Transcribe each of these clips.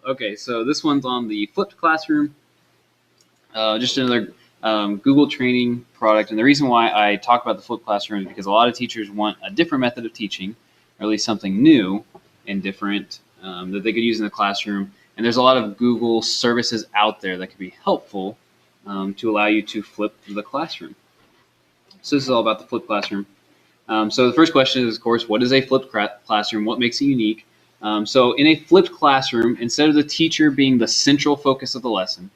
Okay, so this one's on the flipped classroom. Just another Google training product. And the reason why I talk about the flipped classroom is because a lot of teachers want a different method of teaching, or at least something new and different that they could use in the classroom. And there's a lot of Google services out there that could be helpful to allow you to flip the classroom. So this is all about the flipped classroom. So the first question is, of course, what is a flipped classroom? What makes it unique? So in a flipped classroom, instead of the teacher being the central focus of the lesson,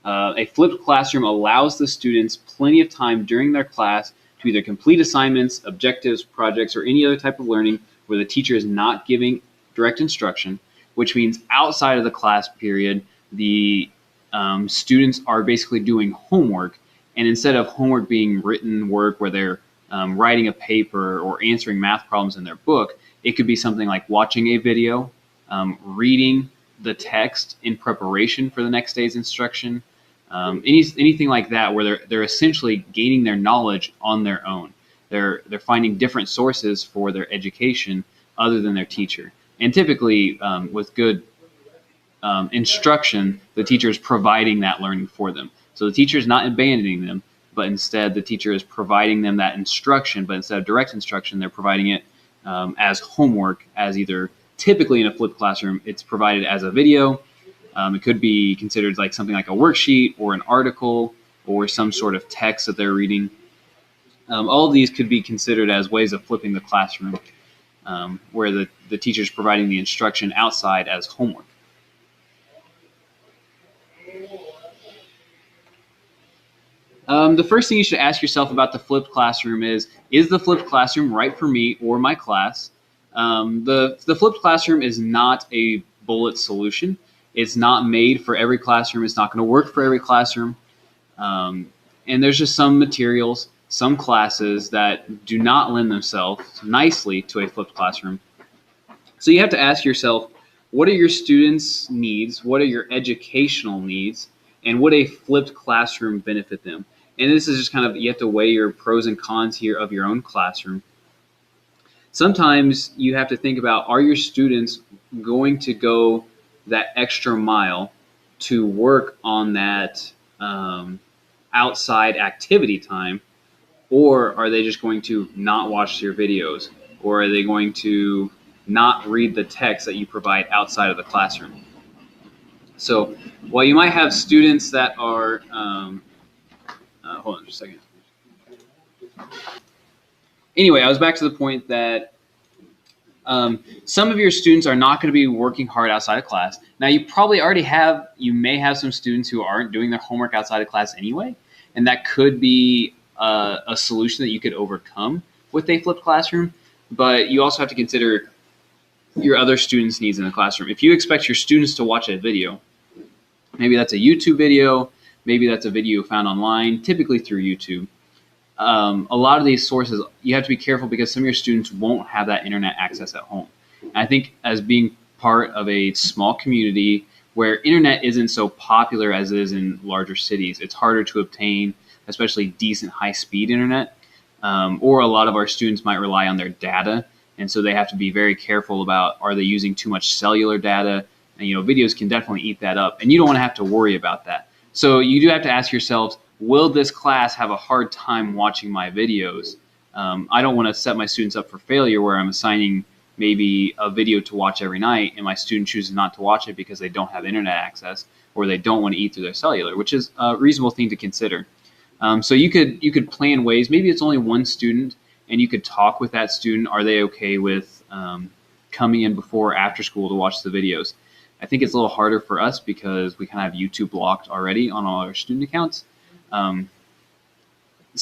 a flipped classroom allows the students plenty of time during their class to either complete assignments, objectives, projects, or any other type of learning where the teacher is not giving direct instruction, which means outside of the class period, the students are basically doing homework. And instead of homework being written work where they're writing a paper or answering math problems in their book, it could be something like watching a video, reading the text in preparation for the next day's instruction, anything like that, where they're essentially gaining their knowledge on their own. They're finding different sources for their education other than their teacher. And typically, with good instruction, the teacher is providing that learning for them. So the teacher is not abandoning them, but instead the teacher is providing them that instruction. But instead of direct instruction, they're providing it as homework, as either typically in a flipped classroom, it's provided as a video. It could be considered like something like a worksheet or an article or some sort of text that they're reading. All of these could be considered as ways of flipping the classroom, where the teacher is providing the instruction outside as homework. The first thing you should ask yourself about the flipped classroom is the flipped classroom right for me or my class? The flipped classroom is not a bullet solution. It's not made for every classroom. It's not going to work for every classroom. And there's just some materials, some classes that do not lend themselves nicely to a flipped classroom. So you have to ask yourself, what are your students' needs? What are your educational needs? And would a flipped classroom benefit them? And this is just kind of, you have to weigh your pros and cons here of your own classroom. Sometimes you have to think about, are your students going to go that extra mile to work on that outside activity time, or are they just going to not watch your videos, or are they going to not read the text that you provide outside of the classroom? So while you might have students that are, hold on just a second. Anyway, I was back to the point that some of your students are not going to be working hard outside of class. Now, you may have some students who aren't doing their homework outside of class anyway, and that could be a solution that you could overcome with a flipped classroom. But you also have to consider your other students' needs in the classroom. If you expect your students to watch a video, maybe that's a YouTube video, maybe that's a video found online, typically through YouTube. A lot of these sources, you have to be careful because some of your students won't have that internet access at home. And I think as being part of a small community where internet isn't so popular as it is in larger cities, it's harder to obtain, especially decent high-speed internet. Or a lot of our students might rely on their data, and so they have to be very careful about, are they using too much cellular data? And videos can definitely eat that up, and you don't want to have to worry about that. So you do have to ask yourselves, will this class have a hard time watching my videos? I don't want to set my students up for failure where I'm assigning maybe a video to watch every night and my student chooses not to watch it because they don't have internet access or they don't want to eat through their cellular, which is a reasonable thing to consider. So you could plan ways. Maybe it's only one student, and you could talk with that student. Are they okay with coming in before or after school to watch the videos? I think it's a little harder for us because we kind of have YouTube blocked already on all our student accounts. So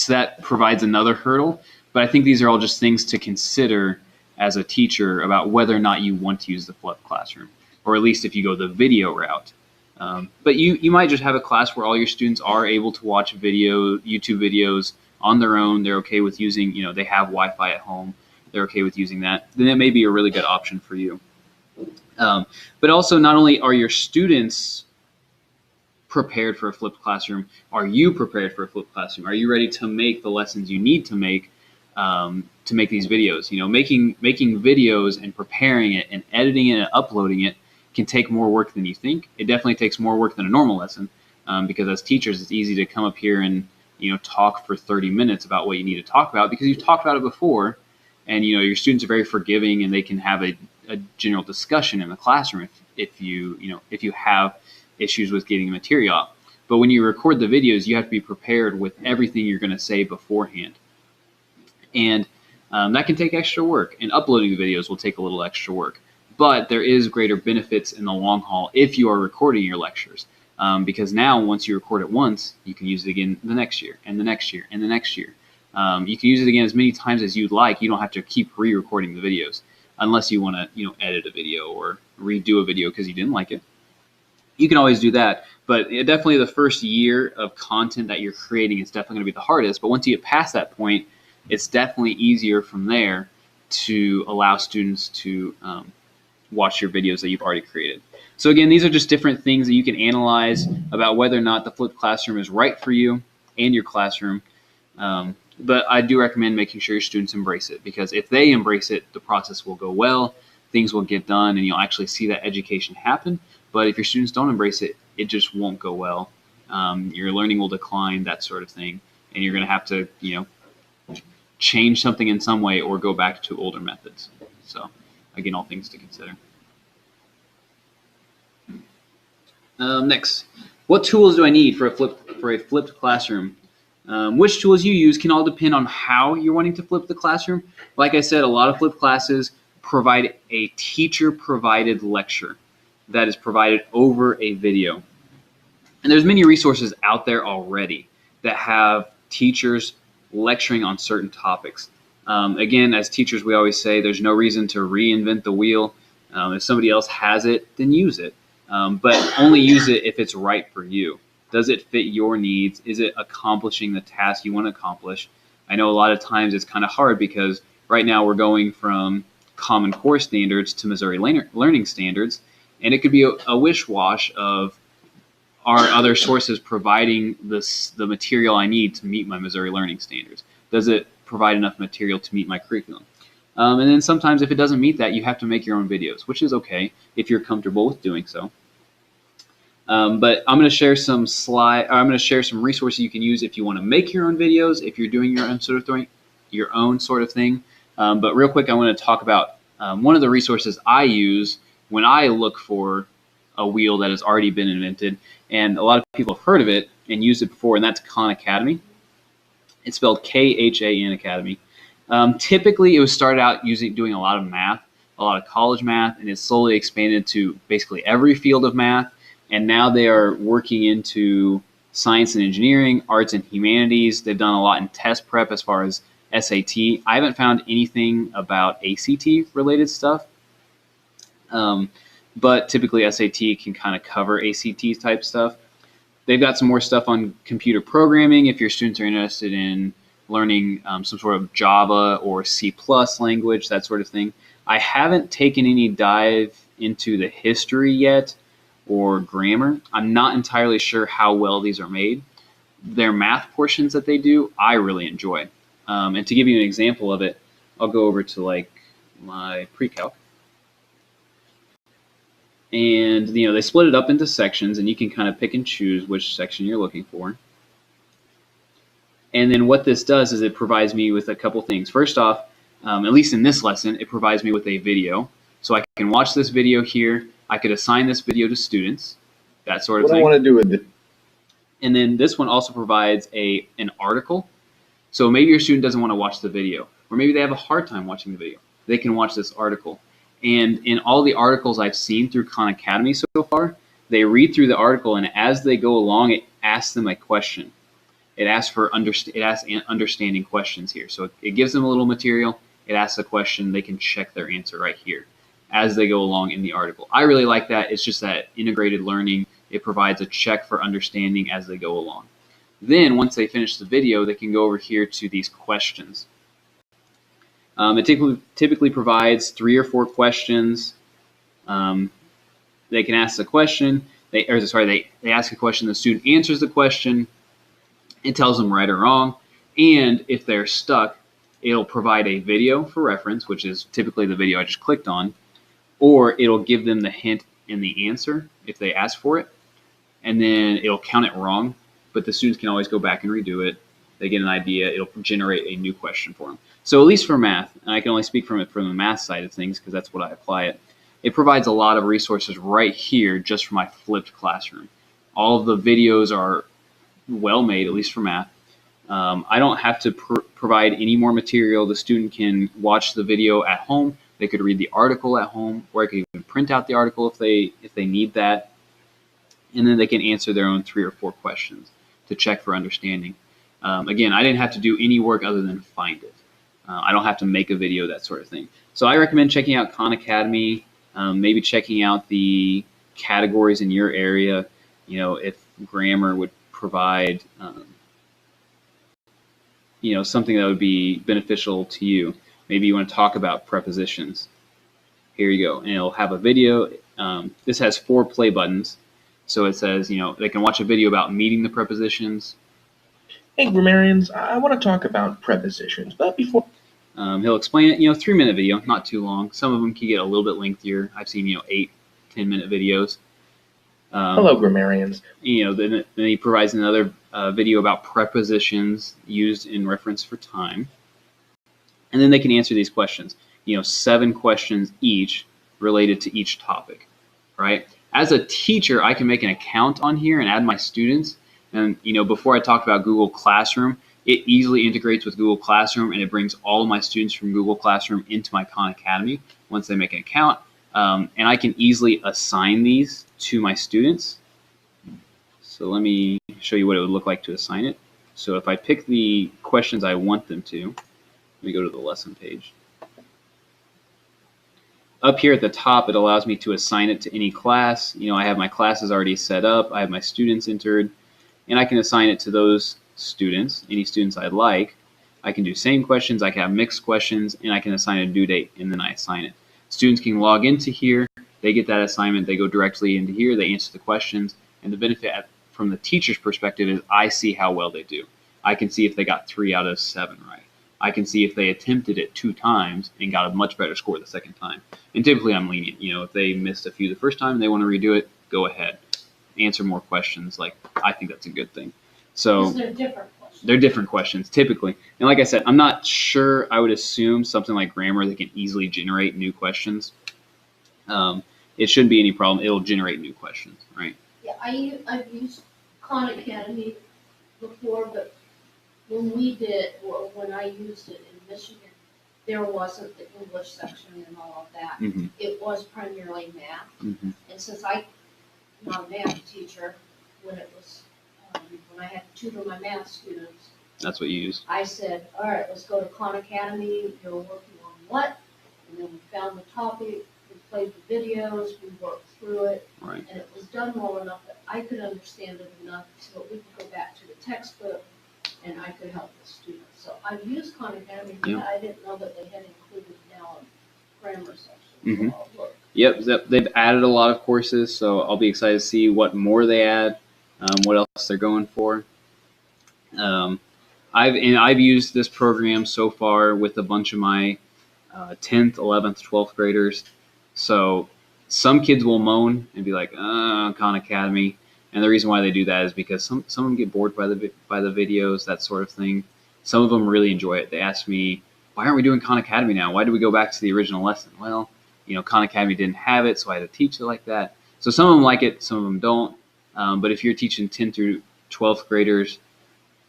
that provides another hurdle. But I think these are all just things to consider as a teacher about whether or not you want to use the flipped classroom, or at least if you go the video route. But you might just have a class where all your students are able to watch YouTube videos on their own. They're okay with using, they have Wi-Fi at home. They're okay with using that. Then that may be a really good option for you. But also, not only are your students prepared for a flipped classroom, are you prepared for a flipped classroom? Are you ready to make the lessons you need to make these videos? Making videos and preparing it and editing it and uploading it can take more work than you think. It definitely takes more work than a normal lesson, because as teachers, it's easy to come up here and talk for 30 minutes about what you need to talk about because you've talked about it before, and your students are very forgiving and they can have a general discussion in the classroom if you have issues with getting material out. But when you record the videos, you have to be prepared with everything you're going to say beforehand, and that can take extra work, and uploading the videos will take a little extra work. But there is greater benefits in the long haul if you are recording your lectures, because now once you record it once, you can use it again the next year and the next year and the next year. You can use it again as many times as you'd like. You don't have to keep re-recording the videos unless you want to edit a video or redo a video because you didn't like it. You can always do that, but definitely the first year of content that you're creating is definitely going to be the hardest. But once you get past that point, it's definitely easier from there to allow students to watch your videos that you've already created. So again, these are just different things that you can analyze about whether or not the flipped classroom is right for you and your classroom. But I do recommend making sure your students embrace it, because if they embrace it, the process will go well, things will get done, and you'll actually see that education happen. But if your students don't embrace it, it just won't go well. Your learning will decline, that sort of thing, and you're going to have to, change something in some way or go back to older methods. So again, all things to consider. Next, what tools do I need for a flipped classroom? Which tools you use can all depend on how you're wanting to flip the classroom. Like I said, a lot of flipped classes provide a teacher-provided lecture that is provided over a video. And there's many resources out there already that have teachers lecturing on certain topics. Again, as teachers, we always say there's no reason to reinvent the wheel. If somebody else has it, then use it. But only use it if it's right for you. Does it fit your needs? Is it accomplishing the task you want to accomplish? I know a lot of times it's kind of hard because right now we're going from Common Core standards to Missouri Learning Standards, and it could be a wish-wash of are other sources providing the material I need to meet my Missouri Learning Standards? Does it provide enough material to meet my curriculum? And then sometimes if it doesn't meet that, you have to make your own videos, which is okay if you're comfortable with doing so. But I'm going to share some resources you can use if you want to make your own videos, if you're doing your own sort of thing. But real quick, I want to talk about one of the resources I use when I look for a wheel that has already been invented, and a lot of people have heard of it and used it before, and that's Khan Academy. It's spelled Khan Academy. Typically, it was started out doing a lot of math, a lot of college math, and it's slowly expanded to basically every field of math. And now they are working into science and engineering, arts and humanities. They've done a lot in test prep as far as SAT. I haven't found anything about ACT related stuff. But typically SAT can kind of cover ACT type stuff. They've got some more stuff on computer programming if your students are interested in learning some sort of Java or C+ language, that sort of thing. I haven't taken any dive into the history yet or grammar. I'm not entirely sure how well these are made. Their math portions that they do, I really enjoy. And to give you an example of it, I'll go over to like my pre-calc. And they split it up into sections, and you can kind of pick and choose which section you're looking for. And then what this does is it provides me with a couple things. First off, at least in this lesson, it provides me with a video. So I can watch this video here. I could assign this video to students, that sort of thing. What I want to do with it. And then this one also provides an article. So maybe your student doesn't want to watch the video, or maybe they have a hard time watching the video. They can watch this article. And in all the articles I've seen through Khan Academy so far, they read through the article, and as they go along, it asks them a question. It asks understanding questions here. So it gives them a little material. It asks a question. They can check their answer right here as they go along in the article. I really like that. It's just that integrated learning. It provides a check for understanding as they go along. Then once they finish the video, they can go over here to these questions. It typically provides 3 or 4 questions. They can ask the question. They ask a question. The student answers the question. It tells them right or wrong. And if they're stuck, it'll provide a video for reference, which is typically the video I just clicked on, or it'll give them the hint in the answer if they ask for it, and then it'll count it wrong, but the students can always go back and redo it. They get an idea, it'll generate a new question for them. So at least for math, and I can only speak from the math side of things because that's what I apply it, it provides a lot of resources right here just for my flipped classroom. All of the videos are well made, at least for math. I don't have to provide any more material. The student can watch the video at home. They could read the article at home, or I could even print out the article if they need that. And then they can answer their own 3 or 4 questions to check for understanding. Again, I didn't have to do any work other than find it. I don't have to make a video, that sort of thing. So I recommend checking out Khan Academy, maybe checking out the categories in your area. You know, if grammar would provide something that would be beneficial to you. Maybe you want to talk about prepositions. Here you go, and it'll have a video. This has 4 play buttons. So it says, they can watch a video about meeting the prepositions. Hey, grammarians, I want to talk about prepositions, but before... He'll explain it, 3-minute video, not too long. Some of them can get a little bit lengthier. I've seen, 8, 10-minute videos. Hello, grammarians. Then he provides another video about prepositions used in reference for time. And then they can answer these questions, 7 questions each related to each topic, right? As a teacher, I can make an account on here and add my students. And, before I talked about Google Classroom, it easily integrates with Google Classroom, and it brings all of my students from Google Classroom into my Khan Academy once they make an account. And I can easily assign these to my students. So let me show you what it would look like to assign it. So if I pick the questions I want them to, let me go to the lesson page. Up here at the top, it allows me to assign it to any class. I have my classes already set up. I have my students entered, and I can assign it to those students, any students I'd like. I can do same questions, I can have mixed questions, and I can assign a due date, and then I assign it. Students can log into here, they get that assignment, they go directly into here, they answer the questions, and the benefit from the teacher's perspective is I see how well they do. I can see if they got 3 out of 7 right. I can see if they attempted it 2 times and got a much better score the second time. And typically I'm lenient. If they missed a few the first time and they want to redo it, go ahead. Answer more questions. I think that's a good thing. So they're different questions. They're different questions, typically. And like I said, I'm not sure. I would assume something like grammar, they can easily generate new questions. It shouldn't be any problem. It'll generate new questions, right? Yeah, I've used Khan Academy before, but when I used it in Michigan, there wasn't the English section and all of that. Mm-hmm. It was primarily math. Mm-hmm. And since I'm not a math teacher, when I had to tutor my math students, That's what you use. I said, all right, let's go to Khan Academy. You're working on what? And then we found the topic, we played the videos, we worked through it. Right. And it was done well enough that I could understand it enough so we could go back to the textbook and I could help the students. So I've used Khan Academy, but Yeah. I didn't know that they had included now a grammar section. Mhm. So I'll look. Yep, they've added a lot of courses, so I'll be excited to see what more they add, what else they're going for. I've used this program so far with a bunch of my 10th, 11th, 12th graders. So some kids will moan and be like, Khan Academy. And the reason why they do that is because some of them get bored by the videos, that sort of thing. Some of them really enjoy it. They ask me, why aren't we doing Khan Academy now? Why do we go back to the original lesson? Well, Khan Academy didn't have it, so I had to teach it like that. So some of them like it, some of them don't. But if you're teaching 10th through 12th graders,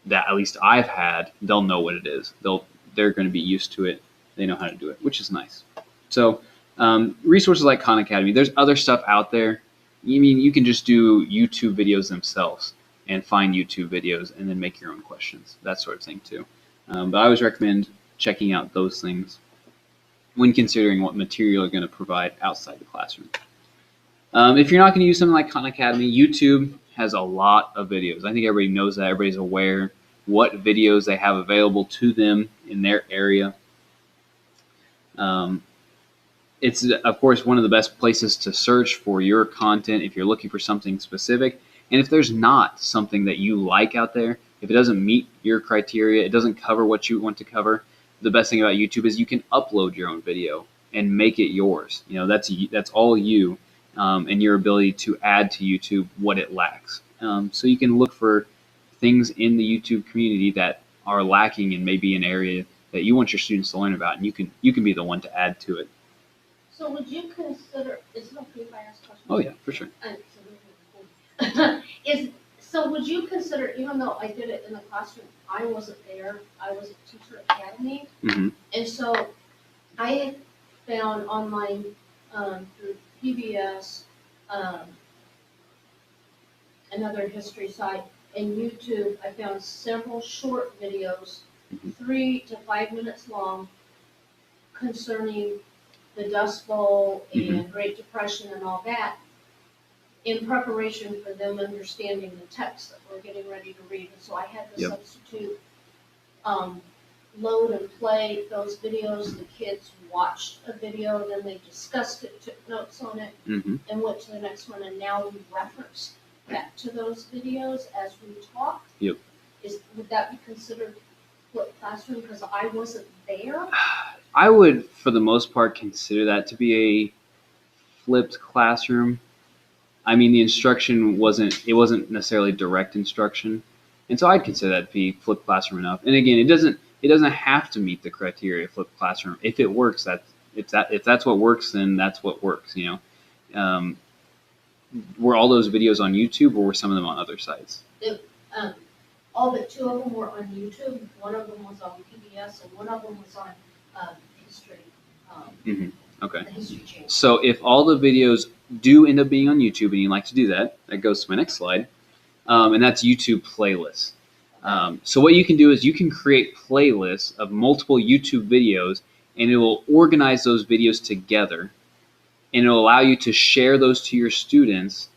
that at least I've had, they'll know what it is. They're going to be used to it. They know how to do it, which is nice. So resources like Khan Academy. There's other stuff out there. You can just do YouTube videos themselves and find YouTube videos and then make your own questions, that sort of thing too. But I always recommend checking out those things when considering what material you're going to provide outside the classroom. If you're not going to use something like Khan Academy, YouTube has a lot of videos. I think everybody knows that. Everybody's aware what videos they have available to them in their area. It's, of course, one of the best places to search for your content if you're looking for something specific. And if there's not something that you like out there, if it doesn't meet your criteria, it doesn't cover what you want to cover, the best thing about YouTube is you can upload your own video and make it yours. That's all you. and your ability to add to YouTube what it lacks. So you can look for things in the YouTube community that are lacking in maybe an area that you want your students to learn about, and you can be the one to add to it. So would you consider, is it okay if I ask questions? Oh yeah, for sure. So would you consider, even though I did it in the classroom, I wasn't there, I was at Teacher Academy, Mm-hmm. and so I found online, through PBS, another history site, and YouTube, I found several short videos, Mhm. 3 to 5 minutes long, concerning the Dust Bowl and Great Depression and all that, in preparation for them understanding the text that we're getting ready to read. And so I had to Yep. substitute, load and play those videos. The kids watched a video, then they discussed it, took notes on it, Mm-hmm. and went to the next one. And now we reference back to those videos as we talk. Yep. Would that be considered flipped classroom? Because I wasn't there. I would, for the most part, consider that to be a flipped classroom. I mean, the instruction wasn't necessarily direct instruction, and so I'd consider that to be flipped classroom enough. And again, it doesn't have to meet the criteria of flipped classroom. If it works, if that's what works, then that's what works. Were all those videos on YouTube, or were some of them on other sites? All but 2 of them were on YouTube. One of them was on PBS, and one of them was on history. Okay. The History Channel. So if all the videos do end up being on YouTube, and you like to do that, that goes to my next slide, and that's YouTube playlists. So what you can do is you can create playlists of multiple YouTube videos, and it will organize those videos together, and it will allow you to share those to your students.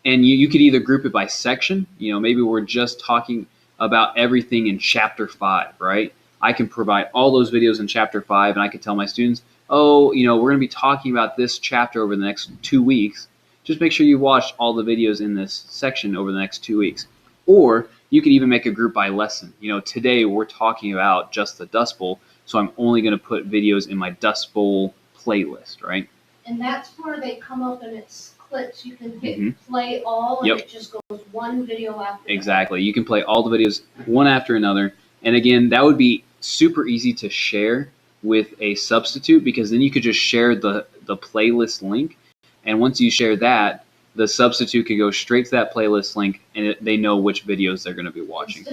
And you could either group it by section. Maybe we're just talking about everything in chapter 5, right? I can provide all those videos in chapter 5, and I can tell my students, we're going to be talking about this chapter over the next 2 weeks. Just make sure you watch all the videos in this section over the next 2 weeks. Or you could even make a group by lesson. Today we're talking about just the Dust Bowl, so I'm only going to put videos in my Dust Bowl playlist, right? And that's where they come up and it's clips. You can hit Mhm. play all, and Yep. it just goes one video after the Exactly. You can play all the videos one after another. And again, that would be super easy to share with a substitute, because then you could just share the playlist link. And once you share that, the substitute could go straight to that playlist link, and they know which videos they're going to be watching.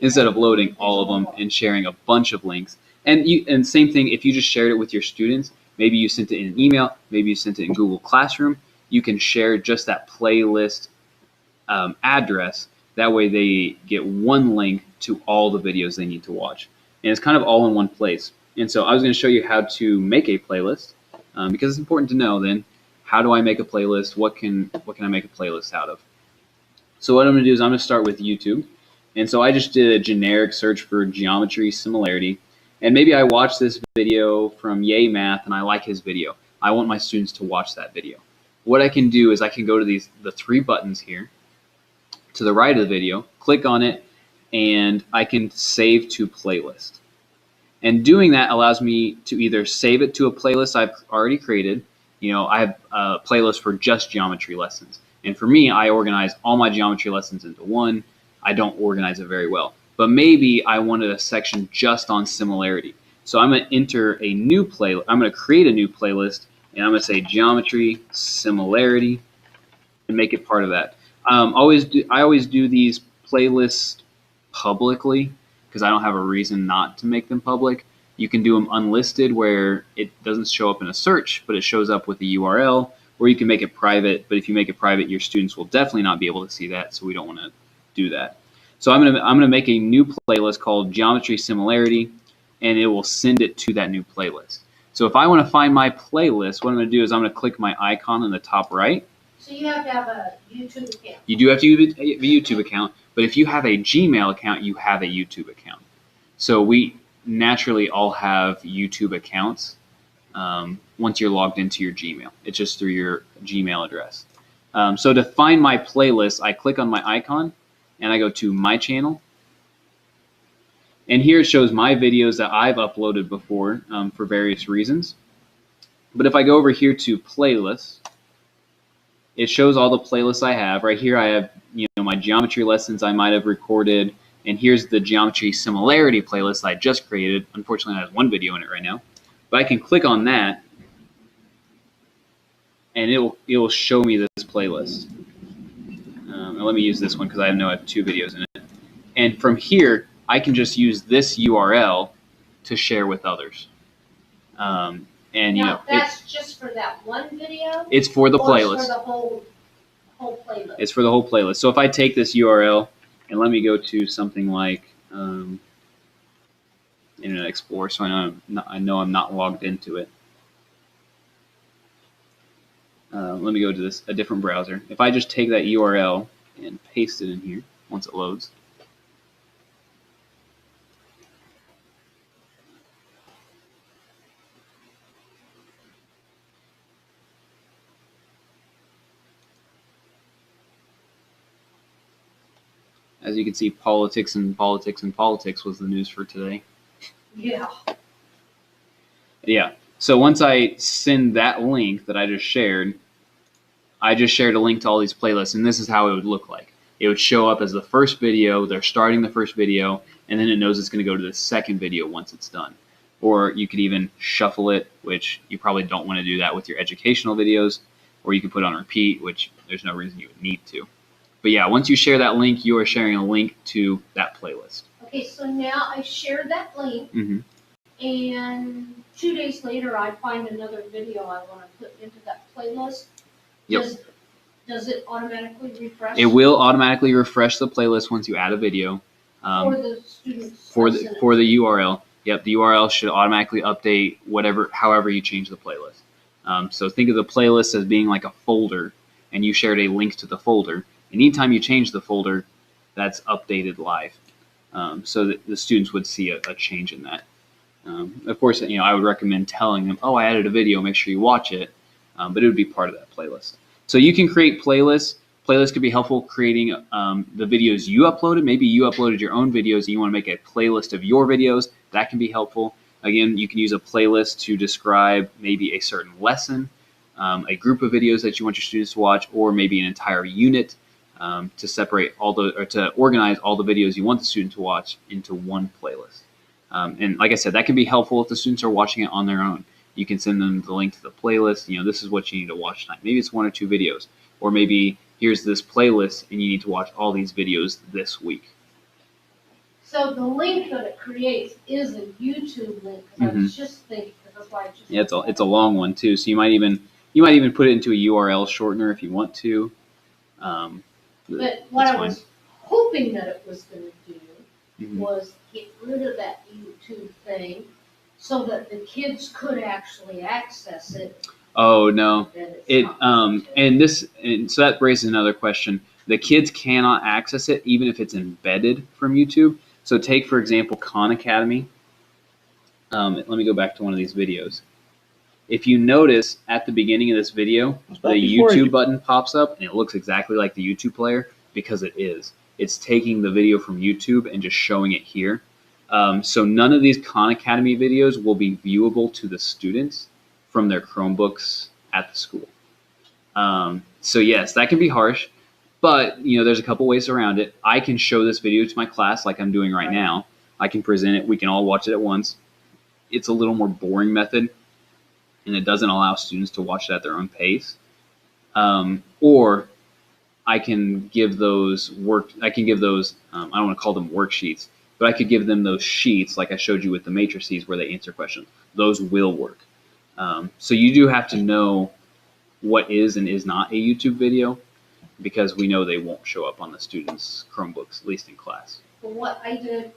Instead of loading all of them and sharing a bunch of links. And same thing, if you just shared it with your students, maybe you sent it in an email, maybe you sent it in Google Classroom, you can share just that playlist address. That way they get one link to all the videos they need to watch. And it's kind of all in one place. And so I was going to show you how to make a playlist, because it's important to know then, how do I make a playlist? What can I make a playlist out of? So what I'm going to do is I'm going to start with YouTube. And so I just did a generic search for geometry similarity. And maybe I watched this video from Yay Math and I like his video. I want my students to watch that video. What I can do is I can go to the 3 buttons here to the right of the video, click on it, and I can save to playlist. And doing that allows me to either save it to a playlist I've already created. I have a playlist for just geometry lessons. And for me, I organize all my geometry lessons into one. I don't organize it very well. But maybe I wanted a section just on similarity. So I'm going to enter a new playlist. I'm going to create a new playlist, and I'm going to say geometry similarity and make it part of that. I always do these playlists publicly because I don't have a reason not to make them public. You can do them unlisted where it doesn't show up in a search, but it shows up with a URL, or you can make it private. But if you make it private, your students will definitely not be able to see that, so we don't want to do that. So I'm gonna make a new playlist called Geometry Similarity, and it will send it to that new playlist. So if I want to find my playlist, what I'm going to do is I'm going to click my icon in the top right. So you have to have a YouTube account. You do have to have a YouTube account, but if you have a Gmail account, you have a YouTube account. So we naturally all have YouTube accounts once you're logged into your Gmail. It's just through your Gmail address. So to find my playlist, I click on my icon and I go to My Channel. And here it shows my videos that I've uploaded before for various reasons. But if I go over here to Playlists, it shows all the playlists I have. Right here I have, my geometry lessons I might have recorded, and here's the geometry similarity playlist I just created. Unfortunately, it has one video in it right now, but I can click on that, and it will show me this playlist. And let me use this one because I know I have 2 videos in it. And from here, I can just use this URL to share with others. And Now, that's just for that one video? it's for the Or playlist. it's for the whole playlist? It's for the whole playlist. So if I take this URL and let me go to something like Internet Explorer, so I know I'm not logged into it. Let me go to a different browser. If I just take that URL and paste it in here once it loads. As you can see, politics and politics and politics was the news for today. Yeah. Yeah. So once I send that link that I just shared a link to all these playlists, and this is how it would look like. It would show up as the first video. They're starting the first video, and then it knows it's going to go to the second video once it's done. Or you could even shuffle it, which you probably don't want to do that with your educational videos, or you can put on repeat, which there's no reason you would need to. But yeah, once you share that link, you are sharing a link to that playlist. Okay, so now I shared that link, and 2 days later, I find another video I want to put into that playlist. Yep. Does it automatically refresh? It will automatically refresh the playlist once you add a video. For the students. For the URL. Yep, the URL should automatically update however you change the playlist. So think of the playlist as being like a folder, and you shared a link to the folder. And anytime you change the folder, that's updated live, so that the students would see a change in that. Of course, I would recommend telling them, "Oh, I added a video. Make sure you watch it." But it would be part of that playlist. So you can create playlists. Playlists could be helpful creating the videos you uploaded. Maybe you uploaded your own videos and you want to make a playlist of your videos. That can be helpful. Again, you can use a playlist to describe maybe a certain lesson, a group of videos that you want your students to watch, or maybe an entire unit. To separate to organize all the videos you want the student to watch into one playlist. And like I said, that can be helpful if the students are watching it on their own. You can send them the link to the playlist. This is what you need to watch tonight. Maybe it's 1 or 2 videos, or maybe here's this playlist and you need to watch all these videos this week. So the link that it creates is a YouTube link, because I was just thinking, that's why I just. Yeah, it's a long one too. So you might even put it into a URL shortener if you want to. But what I was hoping that it was going to do was get rid of that YouTube thing so that the kids could actually access it. Oh no, and so that raises another question. The kids cannot access it even if it's embedded from YouTube. So take, for example, Khan Academy. Let me go back to one of these videos. If you notice at the beginning of this video, the YouTube button pops up and it looks exactly like the YouTube player, because it is. It's taking the video from YouTube and just showing it here. So none of these Khan Academy videos will be viewable to the students from their Chromebooks at the school. So yes, that can be harsh, but there's a couple ways around it. I can show this video to my class like I'm doing right now. I can present it. We can all watch it at once. It's a little more boring method, and it doesn't allow students to watch it at their own pace. Or I can give those I don't want to call them worksheets, but I could give them those sheets like I showed you with the matrices where they answer questions. Those will work. So you do have to know what is and is not a YouTube video, because we know they won't show up on the students' Chromebooks, at least in class. Well, what I did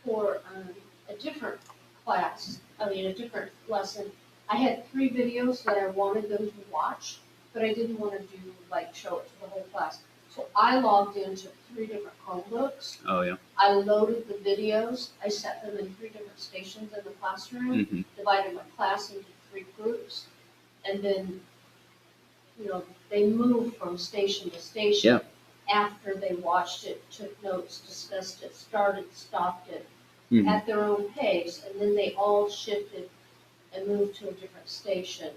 for a different class, a different lesson, I had 3 videos that I wanted them to watch, but I didn't want to do show it to the whole class. So I logged into 3 different Chromebooks. Oh yeah. I loaded the videos. I set them in 3 different stations in the classroom, divided my class into 3 groups, and then they moved from station to station after they watched it, took notes, discussed it, started, stopped it at their own pace, and then they all shifted and moved to a different station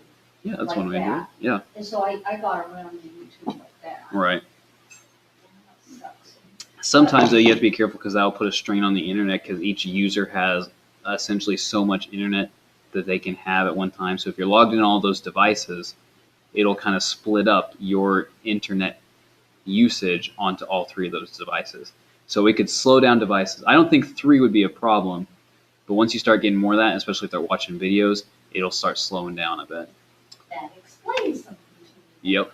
Yeah, that's like one way to do it. that. Yeah, And so I got around to YouTube like that. right. That sucks. Sometimes though, you have to be careful because that'll put a strain on the internet because each user has essentially so much internet that they can have at one time. So if you're logged in on all those devices, it'll kind of split up your internet usage onto all three of those devices. So it could slow down devices. I don't think 3 would be a problem, but once you start getting more of that, especially if they're watching videos, it'll start slowing down a bit. That explains something to me. Yep.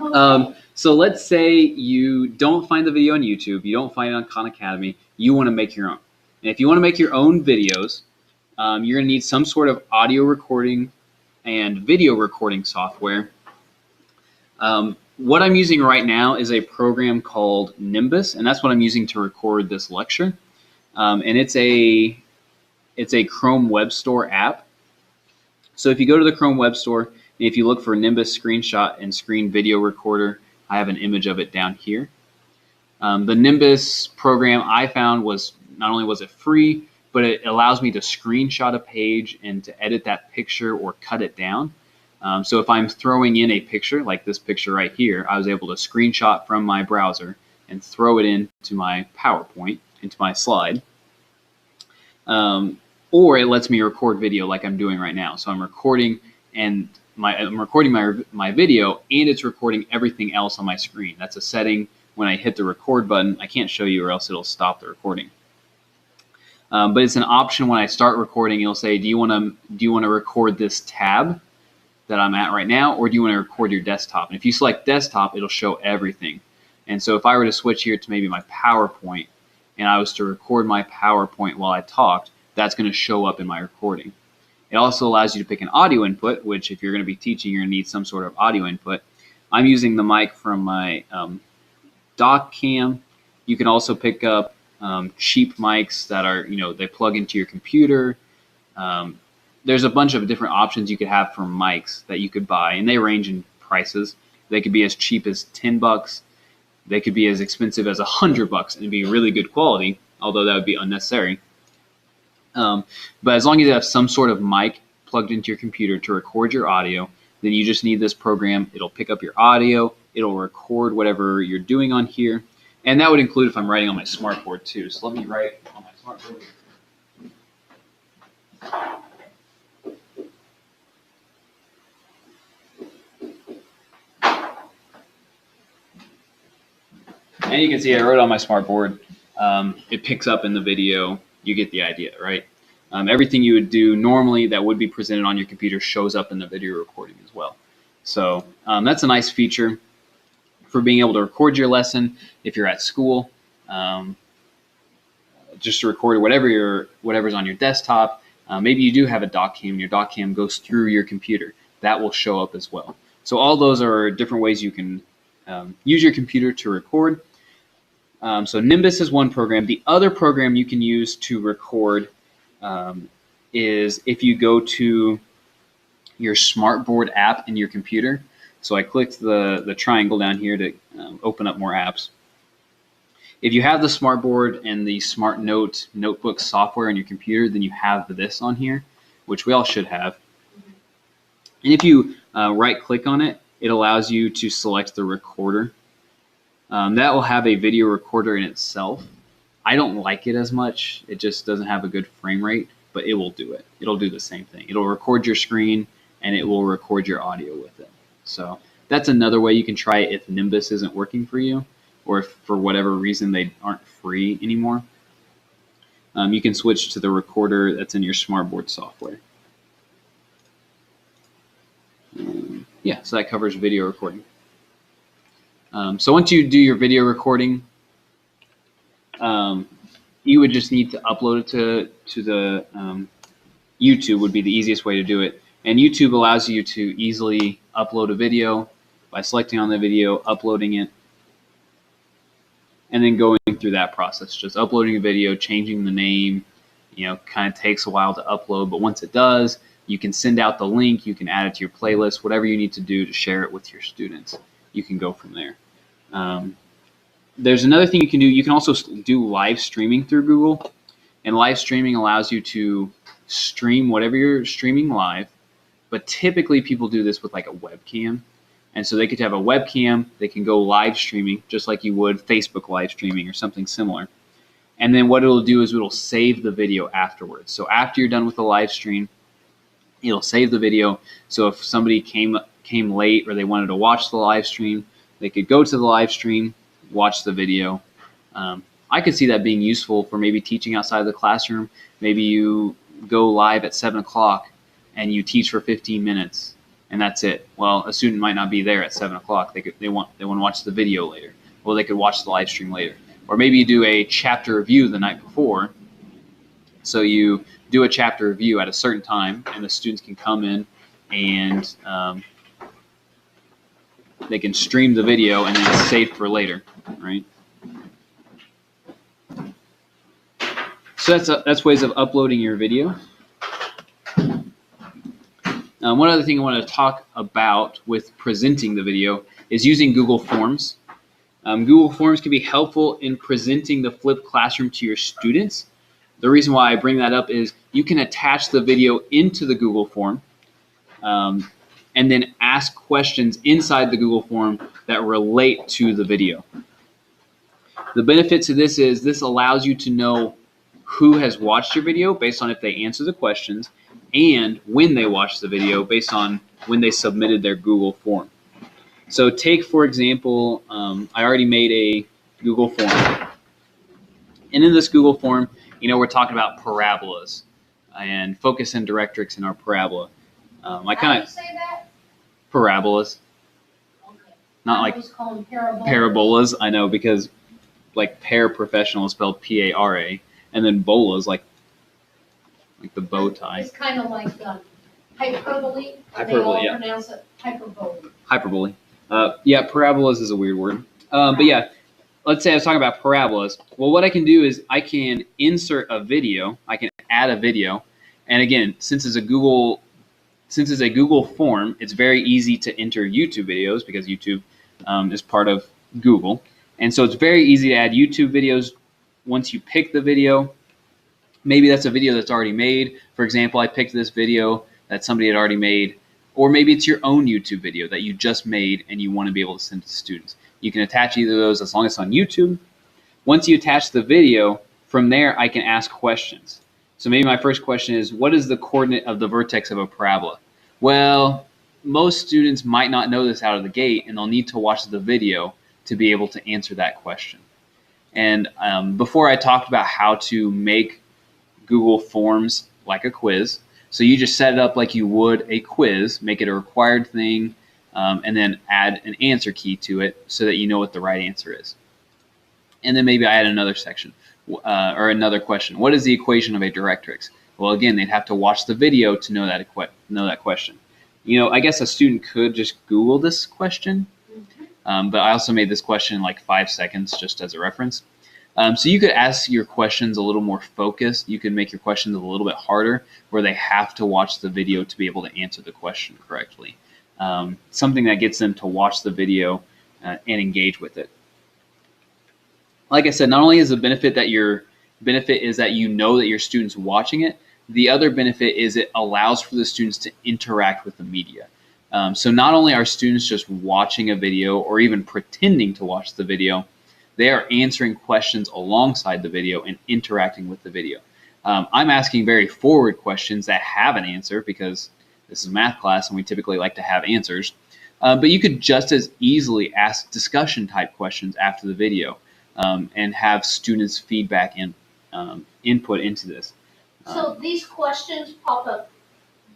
Okay. So let's say you don't find the video on YouTube, you don't find it on Khan Academy, you want to make your own. And if you want to make your own videos, you're going to need some sort of audio recording and video recording software. What I'm using right now is a program called Nimbus, and that's what I'm using to record this lecture. And it's a Chrome Web Store app. So if you go to the Chrome Web Store, and if you look for Nimbus Screenshot and Screen Video Recorder, I have an image of it down here. The Nimbus program I found was, not only was it free, but it allows me to screenshot a page and to edit that picture or cut it down. So if I'm throwing in a picture, like this picture right here, I was able to screenshot from my browser and throw it into my PowerPoint, into my slide. Or it lets me record video like I'm doing right now. So I'm recording my video, and it's recording everything else on my screen. That's a setting when I hit the record button. I can't show you or else it'll stop the recording. But it's an option when I start recording. It'll say, do you want to record this tab that I'm at right now, or do you want to record your desktop? And if you select desktop, it'll show everything. And so if I were to switch here to maybe my PowerPoint, and I was to record my PowerPoint while I talked, that's going to show up in my recording. It also allows you to pick an audio input, which if you're going to be teaching, you're going to need some sort of audio input. I'm using the mic from my dock cam. You can also pick up cheap mics that are, they plug into your computer. There's a bunch of different options you could have for mics that you could buy, and they range in prices. They could be as cheap as $10. They could be as expensive as $100 and be really good quality, although that would be unnecessary. But as long as you have some sort of mic plugged into your computer to record your audio, then you just need this program. It'll pick up your audio. It'll record whatever you're doing on here. And that would include if I'm writing on my smartboard too. So let me write on my smartboard. And you can see I wrote on my smartboard. It picks up in the video. You get the idea, right? Everything you would do normally that would be presented on your computer shows up in the video recording as well. So that's a nice feature for being able to record your lesson if you're at school. Just to record whatever's on your desktop. Maybe you do have a dock cam and your dock cam goes through your computer. That will show up as well. So all those are different ways you can use your computer to record. So Nimbus is one program. The other program you can use to record is if you go to your Smartboard app in your computer. So I clicked the triangle down here to open up more apps. If you have the Smartboard and the SmartNote notebook software on your computer, then you have this on here, which we all should have. And if you right-click on it, it allows you to select the recorder. That will have a video recorder in itself. I don't like it as much. It just doesn't have a good frame rate, but it will do it. It'll do the same thing. It'll record your screen, and it will record your audio with it. So that's another way you can try it if Nimbus isn't working for you, or if for whatever reason they aren't free anymore. You can switch to the recorder that's in your Smartboard software. Yeah, so that covers video recording. So once you do your video recording, you would just need to upload it to the YouTube would be the easiest way to do it. And YouTube allows you to easily upload a video by selecting on the video, uploading it, and then going through that process. Just uploading a video, changing the name, kind of takes a while to upload, but once it does, you can send out the link, you can add it to your playlist, whatever you need to do to share it with your students. You can go from there. There's another thing you can do. You can also do live streaming through Google, and live streaming allows you to stream whatever you're streaming live, but typically people do this with like a webcam. And so they could have a webcam, they can go live streaming just like you would Facebook live streaming or something similar. And then what it'll do is it'll save the video afterwards. So after you're done with the live stream, it'll save the video. So if somebody came late or they wanted to watch the live stream, they could go to the live stream, watch the video. I could see that being useful for maybe teaching outside of the classroom. Maybe you go live at 7 o'clock and you teach for 15 minutes and that's it. Well, a student might not be there at 7 o'clock. They want to watch the video later. Well, they could watch the live stream later. Or maybe you do a chapter review the night before. So you do a chapter review at a certain time, and the students can come in and they can stream the video and then it's saved for later, right? So that's ways of uploading your video. One other thing I want to talk about with presenting the video is using Google Forms. Google Forms can be helpful in presenting the flipped classroom to your students. The reason why I bring that up is you can attach the video into the Google form and then ask questions inside the Google form that relate to the video. The benefit to this is this allows you to know who has watched your video based on if they answer the questions and when they watched the video based on when they submitted their Google form. So take, for example, I already made a Google form. And in this Google form, we're talking about parabolas and focus and directrix in our parabola. How do you say that? Parabolas. Okay. Not I like always call them parabolas. parabolas, I know, because like paraprofessional is spelled P-A-R-A, and then bola is like the bow tie. It's kind of like hyperbole. Hyperbole, They all yeah. pronounce it hyperbole. Hyperbole. Yeah, parabolas is a weird word. But yeah, let's say I was talking about parabolas. Well, what I can do is I can insert a video. I can add a video. And again, since it's a Google form, it's very easy to enter YouTube videos because YouTube is part of Google. And so it's very easy to add YouTube videos once you pick the video. Maybe that's a video that's already made. For example, I picked this video that somebody had already made. Or maybe it's your own YouTube video that you just made and you want to be able to send to students. You can attach either of those as long as it's on YouTube. Once you attach the video, from there I can ask questions. So maybe my first question is, what is the coordinate of the vertex of a parabola? Well, most students might not know this out of the gate, and they'll need to watch the video to be able to answer that question. And before I talked about how to make Google Forms like a quiz. So you just set it up like you would a quiz, make it a required thing, and then add an answer key to it so that you know what the right answer is. And then maybe I add another section or another question. What is the equation of a directrix? Well, again, they'd have to watch the video to know that question. I guess a student could just Google this question, but I also made this question in like 5 seconds just as a reference. So you could ask your questions a little more focused. You could make your questions a little bit harder where they have to watch the video to be able to answer the question correctly. Something that gets them to watch the video and engage with it. Like I said, not only is the benefit that you know that your student's watching it, the other benefit is it allows for the students to interact with the media. So not only are students just watching a video or even pretending to watch the video, they are answering questions alongside the video and interacting with the video. I'm asking very forward questions that have an answer because this is math class and we typically like to have answers. But you could just as easily ask discussion type questions after the video and have students' feedback and input into this. So these questions pop up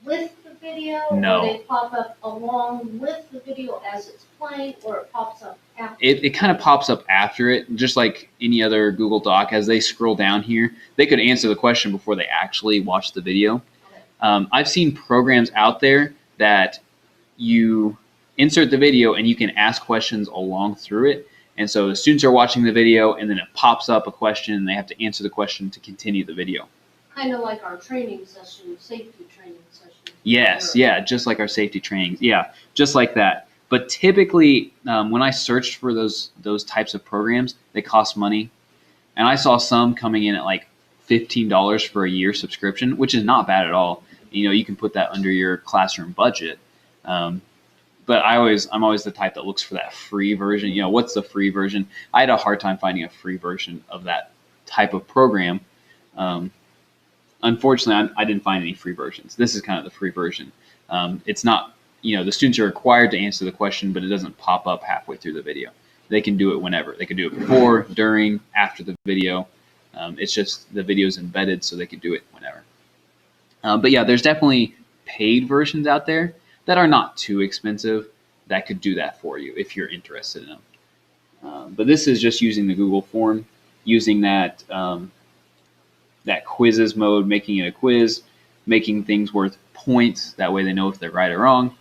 with the video? No. Or they pop up along with the video as it's playing, or it pops up after? It kind of pops up after it, just like any other Google Doc. As they scroll down here, they could answer the question before they actually watch the video. Okay. I've seen programs out there that you insert the video and you can ask questions along through it. And so the students are watching the video and then it pops up a question and they have to answer the question to continue the video. Kind of like our training session, safety training session. Yes, yeah, just like our safety trainings. Yeah, just like that. But typically, when I searched for those types of programs, they cost money. And I saw some coming in at like $15 for a year subscription, which is not bad at all. You can put that under your classroom budget. But I'm always the type that looks for that free version. What's the free version? I had a hard time finding a free version of that type of program. Unfortunately, I didn't find any free versions. This is kind of the free version. It's not, the students are required to answer the question, but it doesn't pop up halfway through the video. They can do it whenever. They can do it before, during, after the video. It's just the video is embedded, so they can do it whenever. But yeah, there's definitely paid versions out there that are not too expensive that could do that for you if you're interested in them. But this is just using the Google form, using that that quizzes mode, making it a quiz, making things worth points. That way they know if they're right or wrong,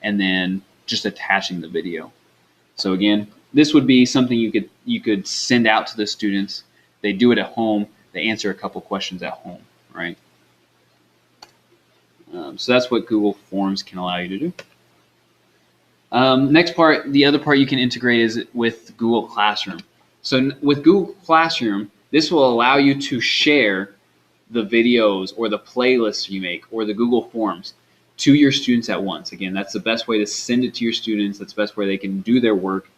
and then just attaching the video. So again, this would be something you could send out to the students. They do it at home. They answer a couple questions at home, right? So that's what Google Forms can allow you to do. Next part, the other part you can integrate is with Google Classroom. So with Google Classroom, this will allow you to share the videos or the playlists you make or the Google Forms to your students at once. Again, that's the best way to send it to your students. That's the best way they can do their work.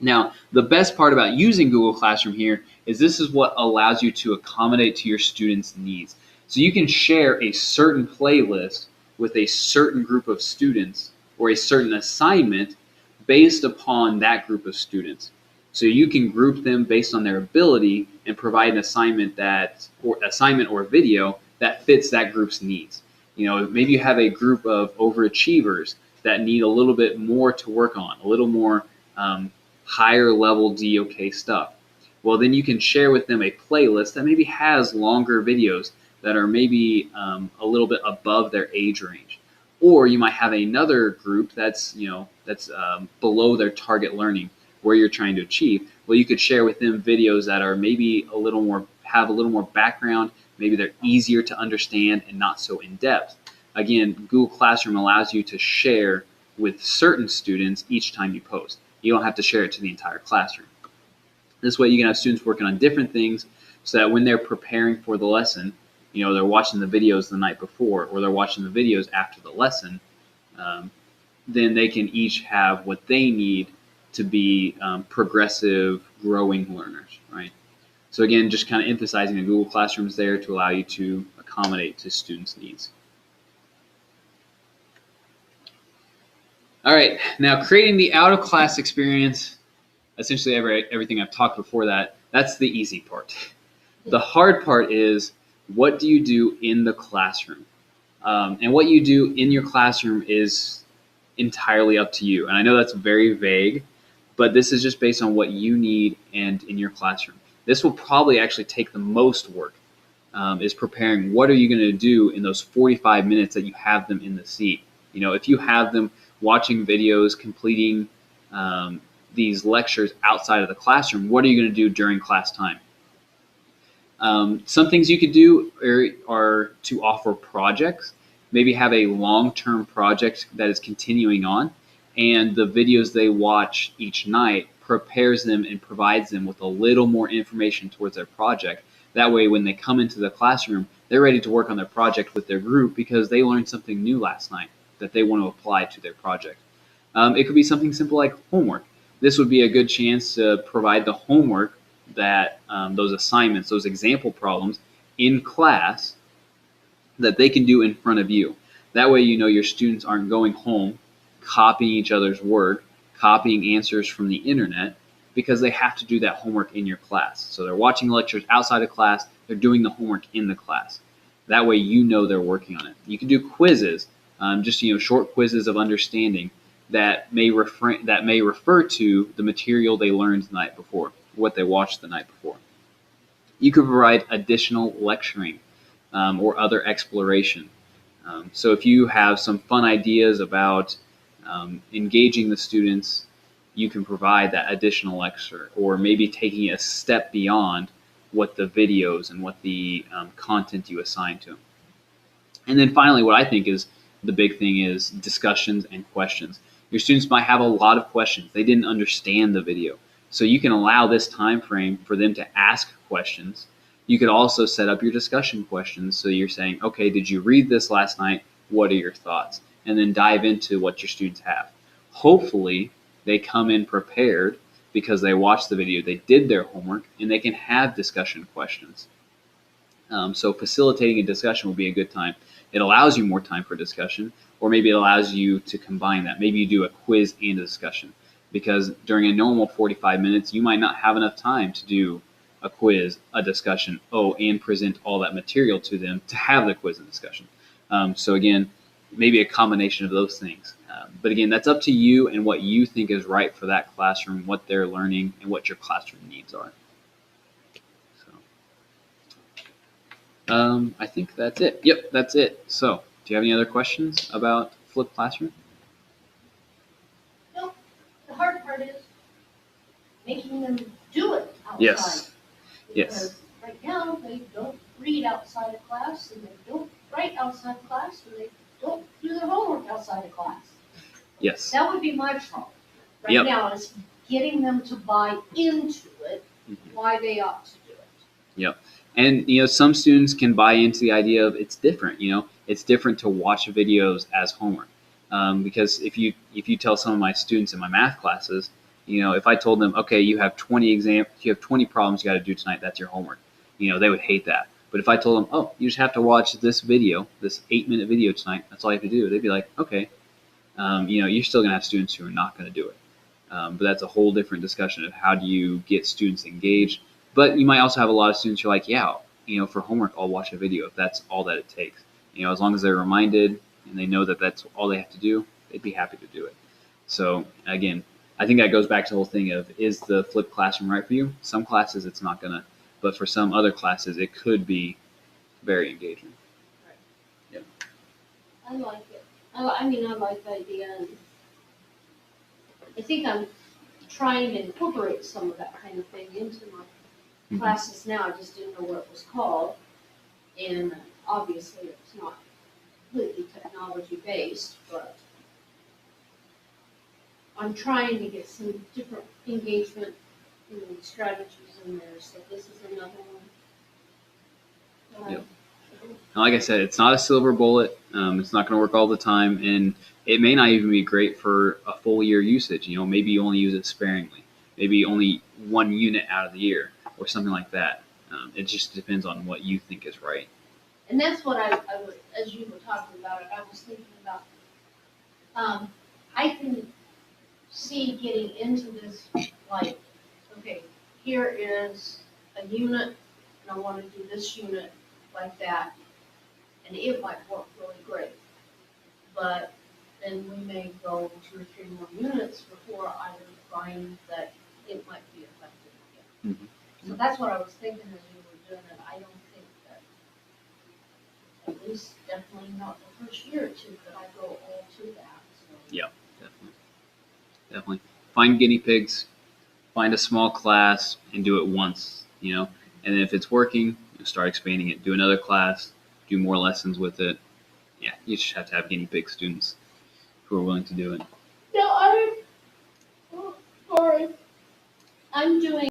Now, the best part about using Google Classroom here is this is what allows you to accommodate to your students' needs. So you can share a certain playlist with a certain group of students or a certain assignment based upon that group of students. So you can group them based on their ability and provide an assignment or video that fits that group's needs. Maybe you have a group of overachievers that need a little bit more to work on, a little more higher level DOK stuff. Well, then you can share with them a playlist that maybe has longer videos that are maybe a little bit above their age range. Or you might have another group that's below their target learning where you're trying to achieve. Well, you could share with them videos that are maybe have a little more background. Maybe they're easier to understand and not so in depth. Again, Google Classroom allows you to share with certain students each time you post. You don't have to share it to the entire classroom. This way you can have students working on different things so that when they're preparing for the lesson, they're watching the videos the night before or they're watching the videos after the lesson, then they can each have what they need to be progressive, growing learners, right? So again, just kind of emphasizing that Google Classroom is there to allow you to accommodate to students' needs. All right, now creating the out-of-class experience, essentially everything I've talked before that's the easy part. The hard part is, what do you do in the classroom? And what you do in your classroom is entirely up to you. And I know that's very vague, but this is just based on what you need and in your classroom. This will probably actually take the most work, is preparing what are you going to do in those 45 minutes that you have them in the seat. If you have them watching videos, completing these lectures outside of the classroom, what are you going to do during class time? Some things you could do are to offer projects. Maybe have a long-term project that is continuing on, and the videos they watch each night prepares them and provides them with a little more information towards their project. That way, when they come into the classroom, they're ready to work on their project with their group because they learned something new last night that they want to apply to their project. It could be something simple like homework. This would be a good chance to provide the homework that those assignments, those example problems in class that they can do in front of you. That way your students aren't going home, copying each other's work, copying answers from the internet, because they have to do that homework in your class. So they're watching lectures outside of class, they're doing the homework in the class. That way they're working on it. You can do quizzes, just short quizzes of understanding that may refer to the material they learned the night before, what they watched the night before. You could provide additional lecturing or other exploration. So if you have some fun ideas about engaging the students, you can provide that additional lecture, or maybe taking it a step beyond what the videos and what the content you assign to them. And then finally, what I think is the big thing is discussions and questions. Your students might have a lot of questions. They didn't understand the video. So you can allow this time frame for them to ask questions. You could also set up your discussion questions. So you're saying, okay, did you read this last night? What are your thoughts? And then dive into what your students have. Hopefully, they come in prepared because they watched the video, they did their homework, and they can have discussion questions. So facilitating a discussion will be a good time. It allows you more time for discussion, or maybe it allows you to combine that. Maybe you do a quiz and a discussion, because during a normal 45 minutes, you might not have enough time to do a quiz, a discussion, and present all that material to them to have the quiz and discussion. So again, maybe a combination of those things. But again, that's up to you and what you think is right for that classroom, what they're learning, and what your classroom needs are. So, I think that's it. Yep, that's it. So, do you have any other questions about flipped classroom? No, the hard part is making them do it outside. Yes. Because right now, they don't read outside of class, and they don't write outside of class, and they don't do their homework outside of class. Yes. That would be my problem right Yep. now, is getting them to buy into it, why they ought to do it. And some students can buy into the idea of it's different. It's different to watch videos as homework. Because if you tell some of my students in my math classes, if I told them, okay, you have 20 problems you got to do tonight, that's your homework. They would hate that. But if I told them, oh, you just have to watch this video, this 8-minute video tonight, that's all you have to do, they'd be like, okay. You're still gonna have students who are not gonna do it. But that's a whole different discussion of how do you get students engaged. But you might also have a lot of students who are like, yeah, for homework, I'll watch a video if that's all that it takes. As long as they're reminded and they know that that's all they have to do, they'd be happy to do it. So again, I think that goes back to the whole thing of, is the flipped classroom right for you? Some classes it's not gonna, but for some other classes it could be very engaging. I like it. I like the idea, and I think I'm trying to incorporate some of that kind of thing into my classes now. I just didn't know what it was called, and obviously it's not completely technology based, but I'm trying to get some different engagement strategies in there. So this is another one. Yep. And like I said, it's not a silver bullet. It's not going to work all the time, and it may not even be great for a full year usage. Maybe you only use it sparingly. Maybe only 1 unit out of the year, or something like that. It just depends on what you think is right. And that's what I was, as you were talking about it, I was thinking about. I can see getting into this, like, okay, here is a unit, and I want to do this unit like that, and it might work really great. But then we may go 2 or 3 more units before I would find that it might be effective again. Mhm. So that's what I was thinking as you were doing it. I don't think that, at least definitely not the first year or two, that I go all to that. So. Yeah, definitely. Find guinea pigs, find a small class, and do it once. And then if it's working, start expanding it. Do another class, do more lessons with it. Yeah, you just have to have guinea pig students who are willing to do it. No, sorry. I'm doing